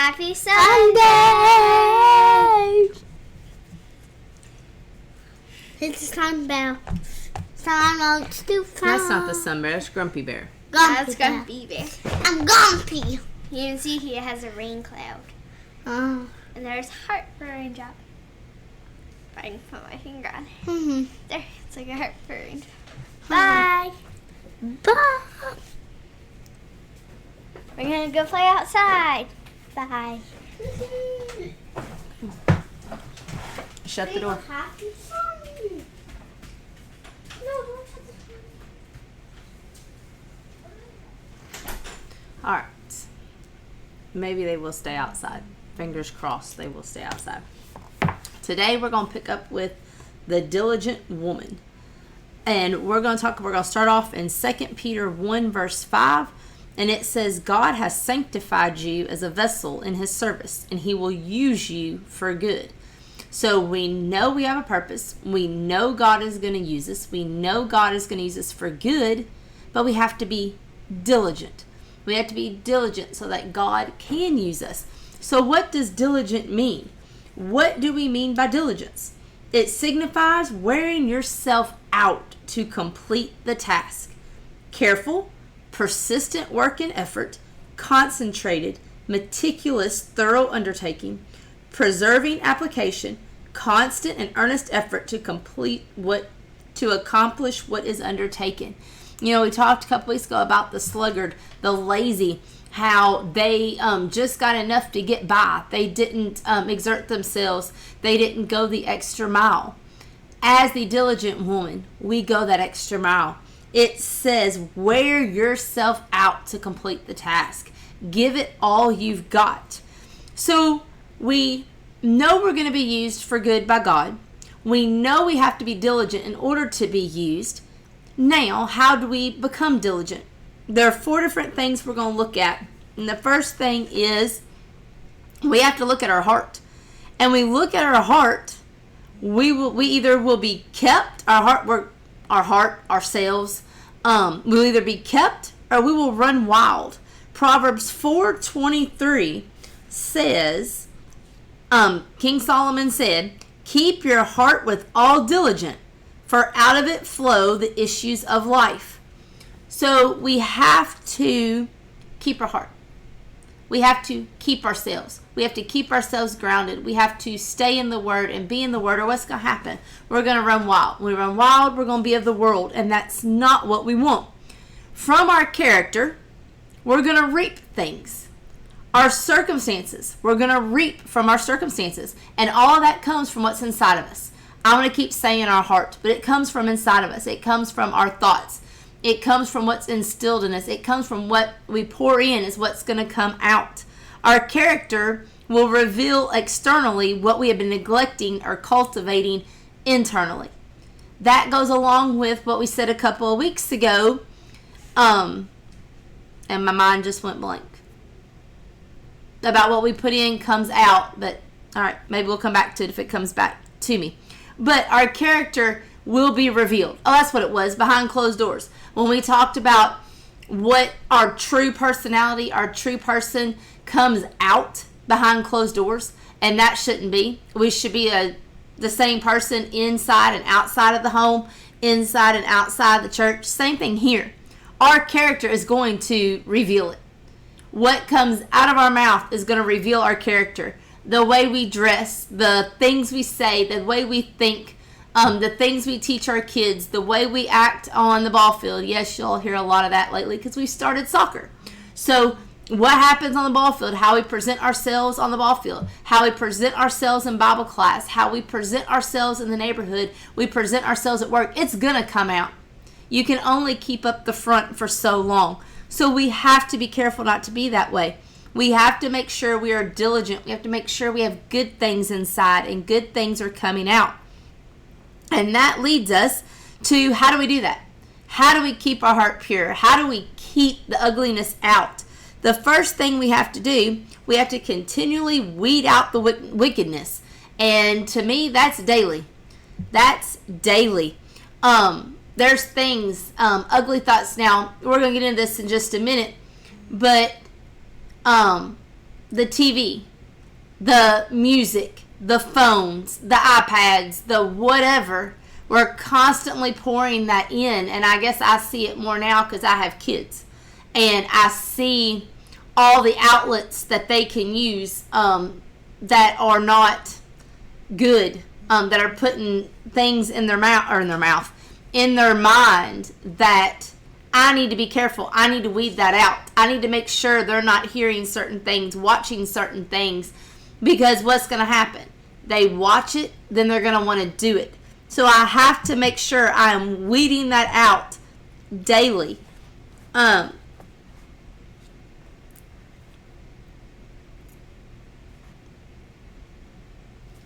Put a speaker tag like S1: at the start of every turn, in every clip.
S1: Happy Sunday! It's the sun bell. Sun wants to fall.
S2: That's not the sun bear. That's Grumpy Bear.
S1: That's Grumpy Bear. I'm Grumpy. You can see he has a rain cloud. Oh. And there's heart for a raindrop. If I can put my finger on it. There, it's like a heart for a raindrop. Bye. Bye. We're going to go play outside. Bye.
S2: Shut the door.
S1: Happy Sunday. No, don't shut the door.
S2: All right. Maybe they will stay outside. Fingers crossed they will stay outside. Today we're going to pick up with the diligent woman. And we're going to start off in 2 Peter 1 verse 5. And it says, God has sanctified you as a vessel in his service, and he will use you for good. So we know we have a purpose. We know God is going to use us. We know God is going to use us for good, but we have to be diligent. We have to be diligent so that God can use us. So what does diligent mean? What do we mean by diligence? It signifies wearing yourself out to complete the task. Careful, persistent work and effort, concentrated, meticulous, thorough undertaking, persevering application, constant and earnest effort to accomplish what is undertaken. You know, we talked a couple weeks ago about the sluggard, the lazy, how they just got enough to get by. They didn't exert themselves. They didn't go the extra mile. As the diligent woman, we go that extra mile. It says, wear yourself out to complete the task. Give it all you've got. So we know we're going to be used for good by God. We know we have to be diligent in order to be used. Now, how do we become diligent? There are 4 different things we're going to look at. And the first thing is we have to look at our heart. And we look at our heart, we either will be kept, ourselves, we'll either be kept or we will run wild. Proverbs 4:23 says, King Solomon said, keep your heart with all diligence, for out of it flow the issues of life. So we have to keep our heart. We have to keep ourselves. We have to keep ourselves grounded. We have to stay in the Word and be in the Word, or what's going to happen? We're going to run wild. When we run wild, we're going to be of the world, and that's not what we want. From our character, we're going to reap things. Our circumstances, we're going to reap from our circumstances, and all of that comes from what's inside of us. I'm going to keep saying our heart, but it comes from inside of us. It comes from our thoughts. It comes from what's instilled in us. It comes from what we pour in is what's going to come out. Our character will reveal externally what we have been neglecting or cultivating internally. That goes along with what we said a couple of weeks ago. And my mind just went blank. About what we put in comes out. But, all right, maybe we'll come back to it if it comes back to me. But our character will be revealed. Oh, that's what it was, behind closed doors. When we talked about what our true personality, our true person comes out behind closed doors, and that shouldn't be. We should be the same person inside and outside of the home, inside and outside the church. Same thing here. Our character is going to reveal it. What comes out of our mouth is going to reveal our character. The way we dress, the things we say, the way we think, the things we teach our kids, the way we act on the ball field. Yes, you'll hear a lot of that lately because we started soccer. So what happens on the ball field, how we present ourselves on the ball field, how we present ourselves in Bible class, how we present ourselves in the neighborhood, we present ourselves at work, it's going to come out. You can only keep up the front for so long. So we have to be careful not to be that way. We have to make sure we are diligent. We have to make sure we have good things inside and good things are coming out. And that leads us to, how do we do that? How do we keep our heart pure? How do we keep the ugliness out? The first thing we have to do, we have to continually weed out the wickedness. And to me, that's daily. That's daily. There's things, ugly thoughts. Now, we're going to get into this in just a minute. But the TV, the music, the phones, the iPads, the whatever. We're constantly pouring that in. And I guess I see it more now because I have kids. And I see all the outlets that they can use that are not good, that are putting things in their in their mind that I need to be careful. I need to weed that out. I need to make sure they're not hearing certain things, watching certain things, because what's going to happen? They watch it, then they're going to want to do it. So I have to make sure I am weeding that out daily.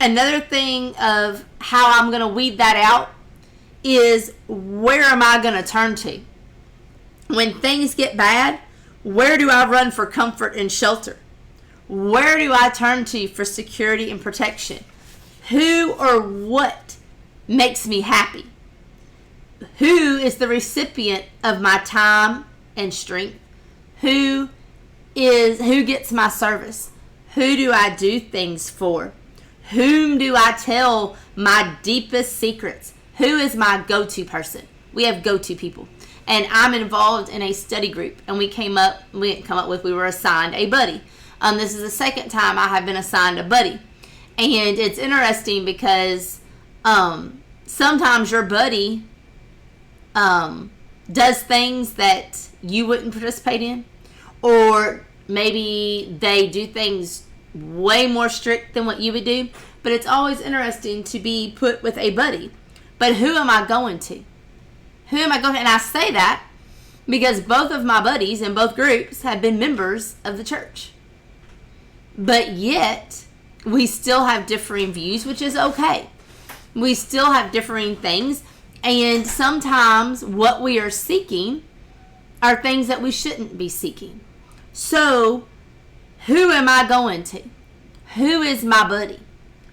S2: Another thing of how I'm going to weed that out is, where am I going to turn to? When things get bad, where do I run for comfort and shelter? Where do I turn to for security and protection? Who or what makes me happy? Who is the recipient of my time and strength? Who gets my service? Who do I do things for? Whom do I tell my deepest secrets? Who is my go-to person? We have go-to people. And I'm involved in a study group. And we were assigned a buddy. This is the second time I have been assigned a buddy. And it's interesting because sometimes your buddy does things that you wouldn't participate in. Or maybe they do things way more strict than what you would do. But it's always interesting to be put with a buddy. But who am I going to? Who am I going to? And I say that because both of my buddies in both groups have been members of the church. But yet, we still have differing views, which is okay. We still have differing things. And sometimes what we are seeking are things that we shouldn't be seeking. So, who am I going to? Who is my buddy?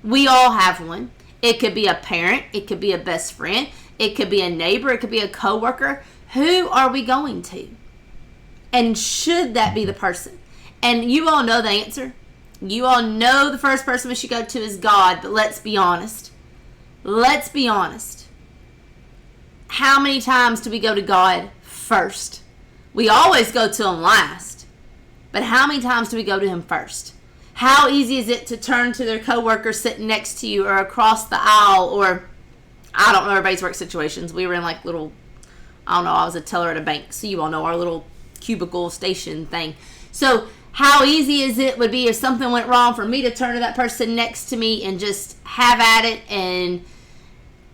S2: We all have one. It could be a parent. It could be a best friend. It could be a neighbor. It could be a coworker. Who are we going to? And should that be the person? And you all know the answer. You all know the first person we should go to is God. But let's be honest. Let's be honest. How many times do we go to God first? We always go to Him last. But how many times do we go to Him first? How easy is it to turn to their coworker sitting next to you or across the aisle, or I don't know everybody's work situations. We were in like little, I was a teller at a bank. So you all know our little cubicle station thing. So how easy would be if something went wrong for me to turn to that person next to me and just have at it and,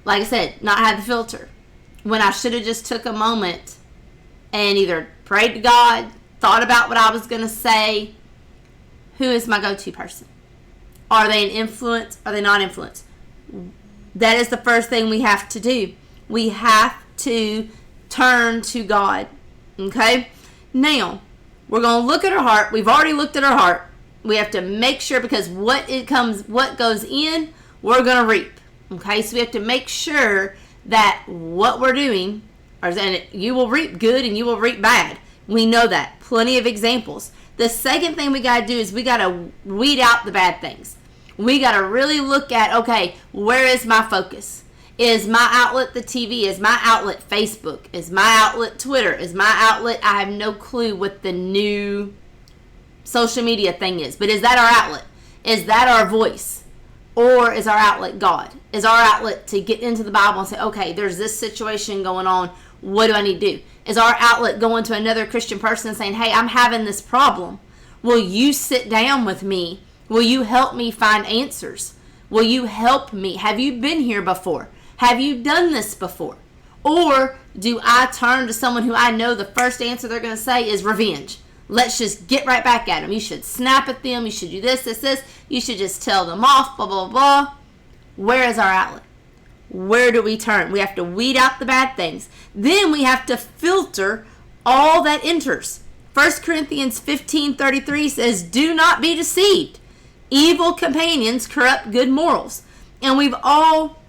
S2: like I said, not have the filter. When I should have just took a moment and either prayed to God, thought about what I was going to say. Who is my go-to person? Are they an influence? Are they not influence? That is the first thing we have to do. We have to turn to God. Okay? Now, we're going to look at our heart. We've already looked at our heart. We have to make sure, because what goes in, we're going to reap. Okay? So we have to make sure that what we're doing, and you will reap good and you will reap bad. We know that. Plenty of examples. The second thing we got to do is we got to weed out the bad things. We got to really look at, okay, where is my focus? Is my outlet the TV? Is my outlet Facebook? Is my outlet Twitter? Is my outlet, I have no clue what the new social media thing is. But is that our outlet? Is that our voice? Or is our outlet God? Is our outlet to get into the Bible and say, okay, there's this situation going on. What do I need to do? Is our outlet going to another Christian person and saying, hey, I'm having this problem. Will you sit down with me? Will you help me find answers? Will you help me? Have you been here before? Have you done this before? Or do I turn to someone who I know the first answer they're going to say is revenge? Let's just get right back at them. You should snap at them. You should do this. You should just tell them off, blah, blah, blah. Where is our outlet? Where do we turn? We have to weed out the bad things. Then we have to filter all that enters. 1 Corinthians 15:33 says, do not be deceived. Evil companions corrupt good morals. And we've all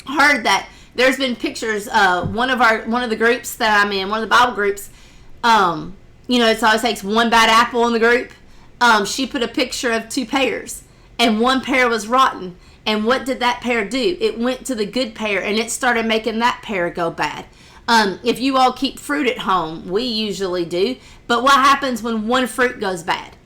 S2: heard that. There's been pictures. One of the groups that I'm in, one of the Bible groups, it always takes one bad apple in the group. She put a picture of 2 pears, and one pear was rotten. And what did that pear do? It went to the good pear, and it started making that pear go bad. If you all keep fruit at home, we usually do. But what happens when one fruit goes bad?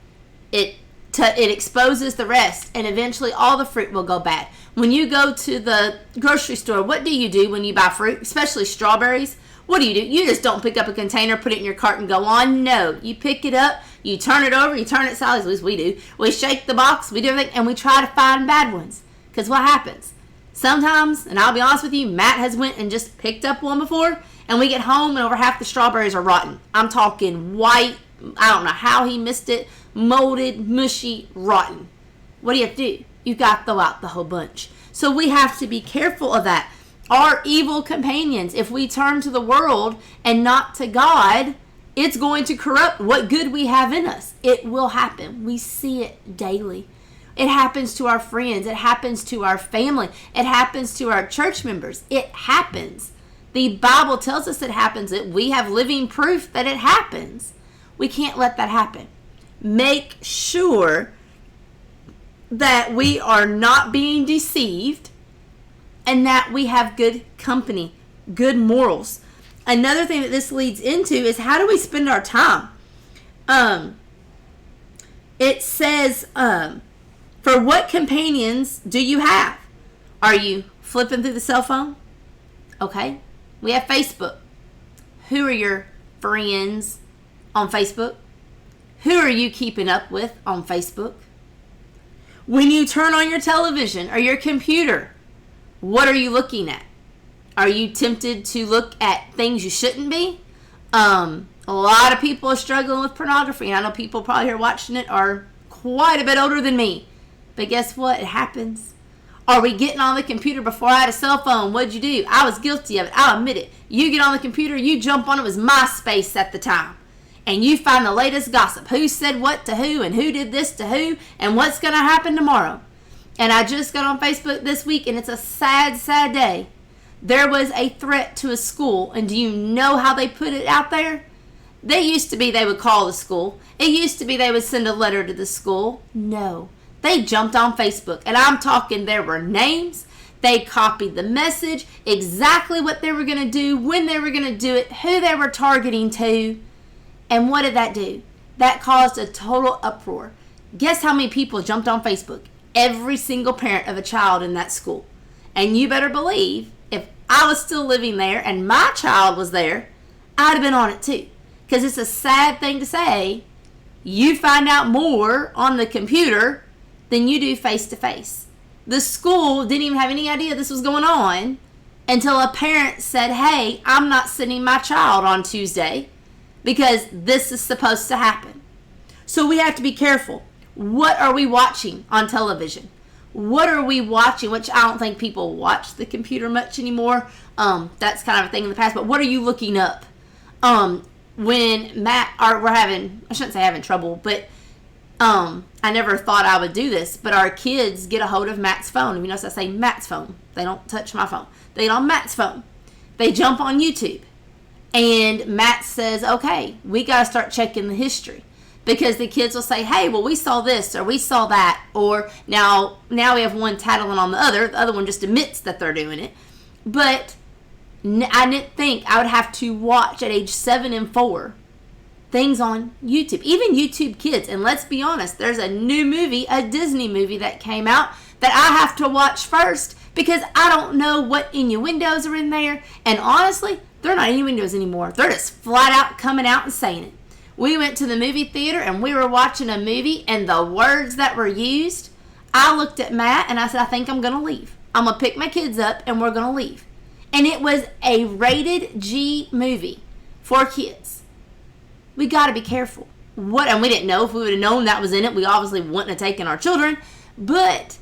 S2: It exposes the rest, and eventually all the fruit will go bad. When you go to the grocery store, what do you do when you buy fruit, especially strawberries? What do? You just don't pick up a container, put it in your cart, and go on. No, you pick it up, you turn it over, you turn it sideways, at least we do. We shake the box, we do everything, and we try to find bad ones. Because what happens? Sometimes, and I'll be honest with you, Matt has went and just picked up one before, and we get home and over half the strawberries are rotten. I'm talking white, I don't know how he missed it, molded, mushy, rotten. What do you have to do? You've got to throw out the whole bunch. So we have to be careful of that. Our evil companions, if we turn to the world and not to God, it's going to corrupt what good we have in us. It will happen. We see it daily. It happens to our friends. It happens to our family. It happens to our church members. It happens. The Bible tells us it happens. That we have living proof that it happens. We can't let that happen. Make sure that we are not being deceived and that we have good company, good morals. Another thing that this leads into is, how do we spend our time? It says, for what companions do you have? Are you flipping through the cell phone? Okay. We have Facebook. Who are your friends on Facebook? Who are you keeping up with on Facebook? When you turn on your television or your computer, what are you looking at? Are you tempted to look at things you shouldn't be? A lot of people are struggling with pornography, and I know people probably here watching it are quite a bit older than me. But guess what? It happens. Are we getting on the computer before I had a cell phone? What'd you do? I was guilty of it. I'll admit it. You get on the computer, you jump on it. It was MySpace at the time. And you find the latest gossip. Who said what to who, and who did this to who, and what's going to happen tomorrow. And I just got on Facebook this week, and it's a sad, sad day. There was a threat to a school, and do you know how they put it out there? They used to be they would call the school. It used to be they would send a letter to the school. No. They jumped on Facebook, and I'm talking there were names. They copied the message, exactly what they were going to do, when they were going to do it, who they were targeting to. And what did that do? That caused a total uproar. Guess how many people jumped on Facebook? Every single parent of a child in that school. And you better believe, if I was still living there and my child was there, I'd have been on it too. Because it's a sad thing to say, you find out more on the computer than you do face to face. The school didn't even have any idea this was going on until a parent said, hey, I'm not sending my child on Tuesday because this is supposed to happen. So we have to be careful. What are we watching on television? What are we watching? Which I don't think people watch the computer much anymore. That's kind of a thing in the past. But what are you looking up? When I shouldn't say having trouble, but I never thought I would do this, but our kids get a hold of Matt's phone. You notice I say Matt's phone. They don't touch my phone. They get on Matt's phone. They jump on YouTube. And Matt says, okay, we got to start checking the history. Because the kids will say, hey, well, we saw this or we saw that. Or now we have one tattling on the other. The other one just admits that they're doing it. But I didn't think I would have to watch at age 7 and 4 things on YouTube. Even YouTube Kids. And let's be honest, there's a new movie, a Disney movie that came out that I have to watch first because I don't know what innuendos are in there. And honestly, they're not innuendos anymore. They're just flat out coming out and saying it. We went to the movie theater and we were watching a movie, and the words that were used, I looked at Matt and I said, I think I'm going to leave. I'm going to pick my kids up and we're going to leave. And it was a rated G movie for kids. We got to be careful. And we didn't know. If we would have known that was in it, we obviously wouldn't have taken our children. But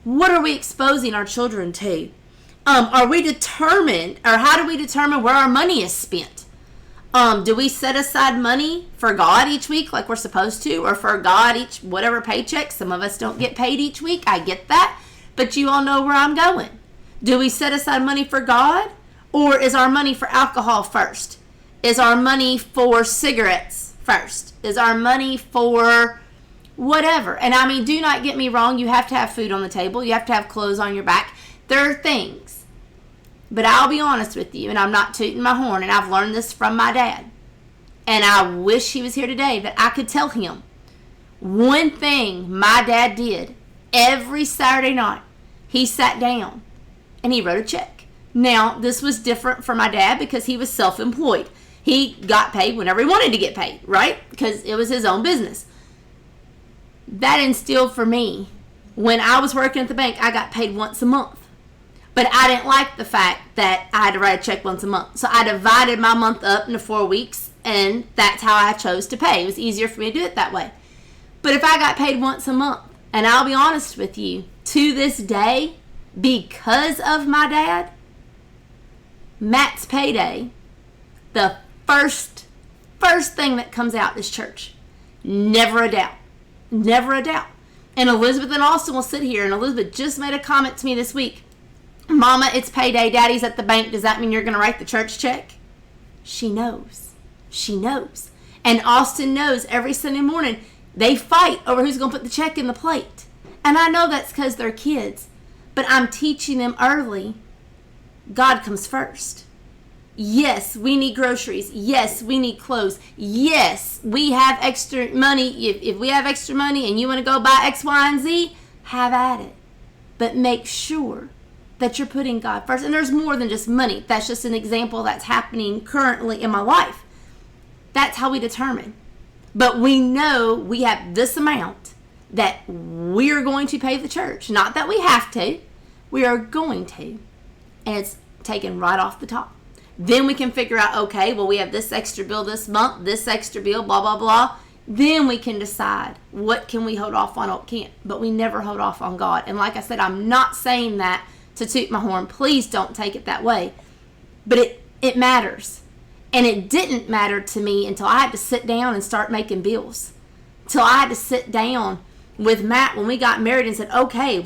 S2: what are we exposing our children to? Are we determined, or how do we determine where our money is spent? Do we set aside money for God each week like we're supposed to, or for God each whatever paycheck? Some of us don't get paid each week. I get that. But you all know where I'm going. Do we set aside money for God, or is our money for alcohol first? Is our money for cigarettes first? Is our money for whatever? And I mean, do not get me wrong. You have to have food on the table. You have to have clothes on your back. There are things. But I'll be honest with you, and I'm not tooting my horn, and I've learned this from my dad. And I wish he was here today that I could tell him. One thing my dad did every Saturday night, he sat down and he wrote a check. Now, this was different for my dad because he was self-employed. He got paid whenever he wanted to get paid, right? Because it was his own business. That instilled for me, when I was working at the bank, I got paid once a month. But I didn't like the fact that I had to write a check once a month. So I divided my month up into 4 weeks, and that's how I chose to pay. It was easier for me to do it that way. But if I got paid once a month, and I'll be honest with you, to this day, because of my dad, Matt's payday, the first thing that comes out is church. Never a doubt. Never a doubt. And Elizabeth and Austin will sit here, and Elizabeth just made a comment to me this week. Mama, it's payday. Daddy's at the bank. Does that mean you're going to write the church check? She knows. She knows. And Austin knows every Sunday morning they fight over who's going to put the check in the plate. And I know that's because they're kids. But I'm teaching them early. God comes first. Yes, we need groceries. Yes, we need clothes. Yes, we have extra money. If we have extra money and you want to go buy X, Y, and Z, have at it. But make sure that you're putting God first. And there's more than just money. That's just an example that's happening currently in my life. That's how we determine. But we know we have this amount that we're going to pay the church. Not that we have to. We are going to. And it's taken right off the top. Then we can figure out, okay, well, we have this extra bill this month, this extra bill, blah, blah, blah. Then we can decide what can we hold off on, what can't. But we never hold off on God. And like I said, I'm not saying that to toot my horn. Please don't take it that way. But it matters. And it didn't matter to me until I had to sit down and start making bills. Until I had to sit down with Matt when we got married and said, okay,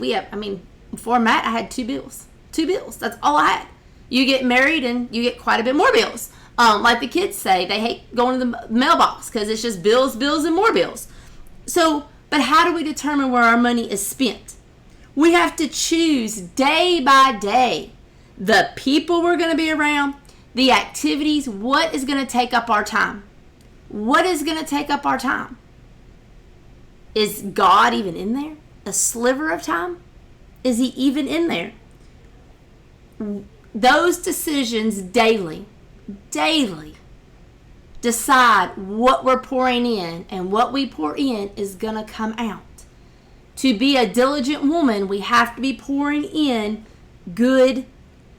S2: before Matt, I had 2 bills. 2 bills. That's all I had. You get married and you get quite a bit more bills. Like the kids say, they hate going to the mailbox because it's just bills, bills, and more bills. So, but how do we determine where our money is spent? We have to choose day by day the people we're going to be around, the activities, what is going to take up our time. What is going to take up our time? Is God even in there? A sliver of time? Is he even in there? Those decisions daily decide what we're pouring in, and what we pour in is going to come out. To be a diligent woman, we have to be pouring in good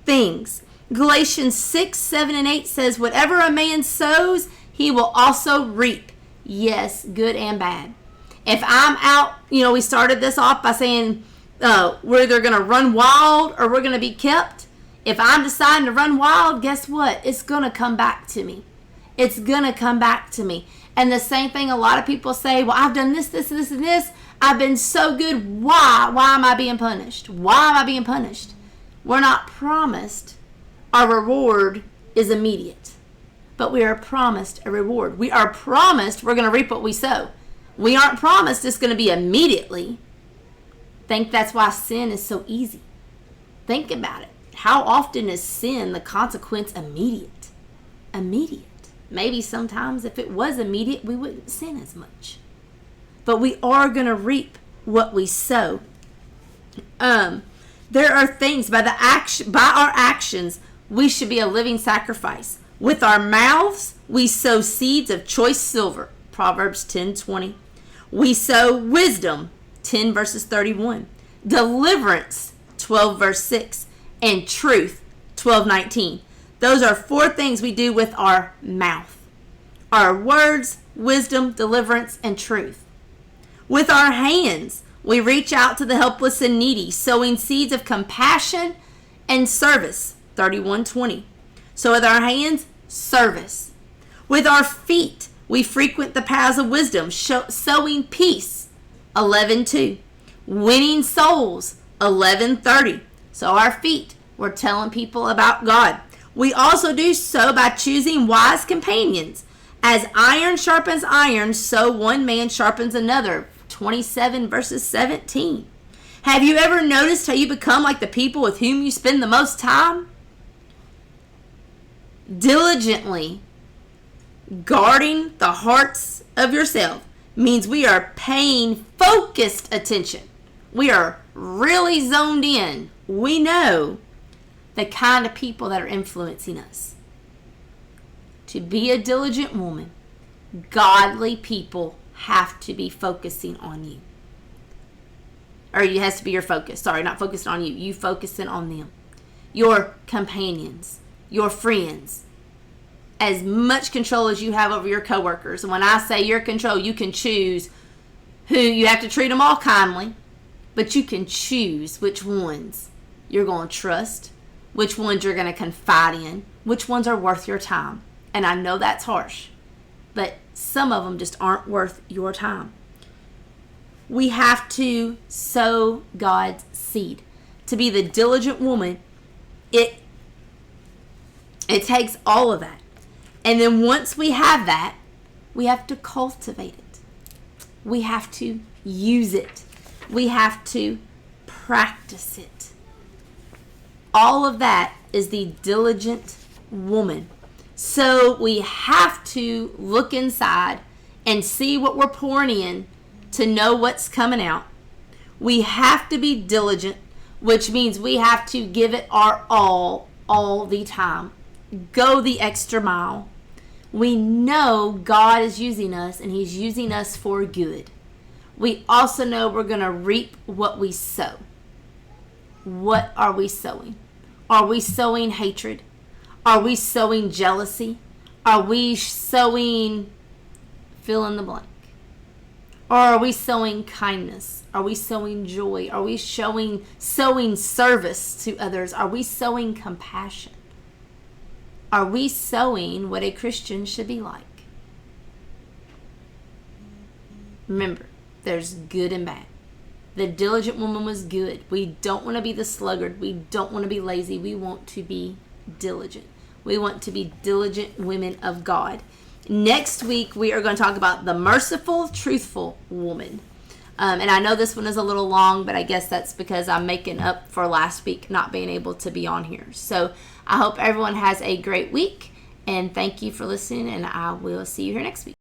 S2: things. Galatians 6, 7, and 8 says, whatever a man sows, he will also reap. Yes, good and bad. If I'm out, we started this off by saying we're either going to run wild or we're going to be kept. If I'm deciding to run wild, guess what? It's going to come back to me. It's going to come back to me. And the same thing a lot of people say, well, I've done this, this, and this, and this. I've been so good. Why? Why am I being punished? Why am I being punished? We're not promised our reward is immediate. But we are promised a reward. We are promised we're going to reap what we sow. We aren't promised it's going to be immediately. Think that's why sin is so easy. Think about it. How often is sin, the consequence, immediate? Immediate. Maybe sometimes if it was immediate, we wouldn't sin as much. But we are going to reap what we sow. There are things by our actions, we should be a living sacrifice. With our mouths, we sow seeds of choice silver. Proverbs 10:20. We sow wisdom. 10 verses 31. Deliverance. 12 verse 6. And truth. 12:19. Those are 4 things we do with our mouth. Our words, wisdom, deliverance, and truth. With our hands, we reach out to the helpless and needy, sowing seeds of compassion and service. 31:20. So with our hands, service. With our feet, we frequent the paths of wisdom, sowing peace. 11:2. Winning souls. 11:30. So our feet, we're telling people about God. We also do so by choosing wise companions. As iron sharpens iron, so one man sharpens another. 27 verses 17. Have you ever noticed how you become like the people with whom you spend the most time? Diligently guarding the hearts of yourself means we are paying focused attention. We are really zoned in. We know the kind of people that are influencing us. To be a diligent woman, godly people have to be focusing on you. Or it has to be your focus. Sorry, not focusing on you. You focusing on them. Your companions, your friends. As much control as you have over your coworkers. And when I say your control, you can choose who. You have to treat them all kindly. But you can choose which ones you're going to trust. Which ones you're going to confide in. Which ones are worth your time. And I know that's harsh. But some of them just aren't worth your time. We have to sow God's seed. To be the diligent woman, it takes all of that. And then once we have that, we have to cultivate it. We have to use it. We have to practice it. All of that is the diligent woman. So we have to look inside and see what we're pouring in to know what's coming out. We have to be diligent, which means we have to give it our all the time. Go the extra mile. We know God is using us, and He's using us for good. We also know we're going to reap what we sow. What are we sowing? Are we sowing hatred? Are we sowing jealousy? Are we sowing fill in the blank? Or are we sowing kindness? Are we sowing joy? Are we sowing service to others? Are we sowing compassion? Are we sowing what a Christian should be like? Remember, there's good and bad. The diligent woman was good. We don't want to be the sluggard. We don't want to be lazy. We want to be diligent. We want to be diligent women of God. Next week, we are going to talk about the merciful, truthful woman. And I know this one is a little long, but I guess that's because I'm making up for last week not being able to be on here. So I hope everyone has a great week, and thank you for listening, and I will see you here next week.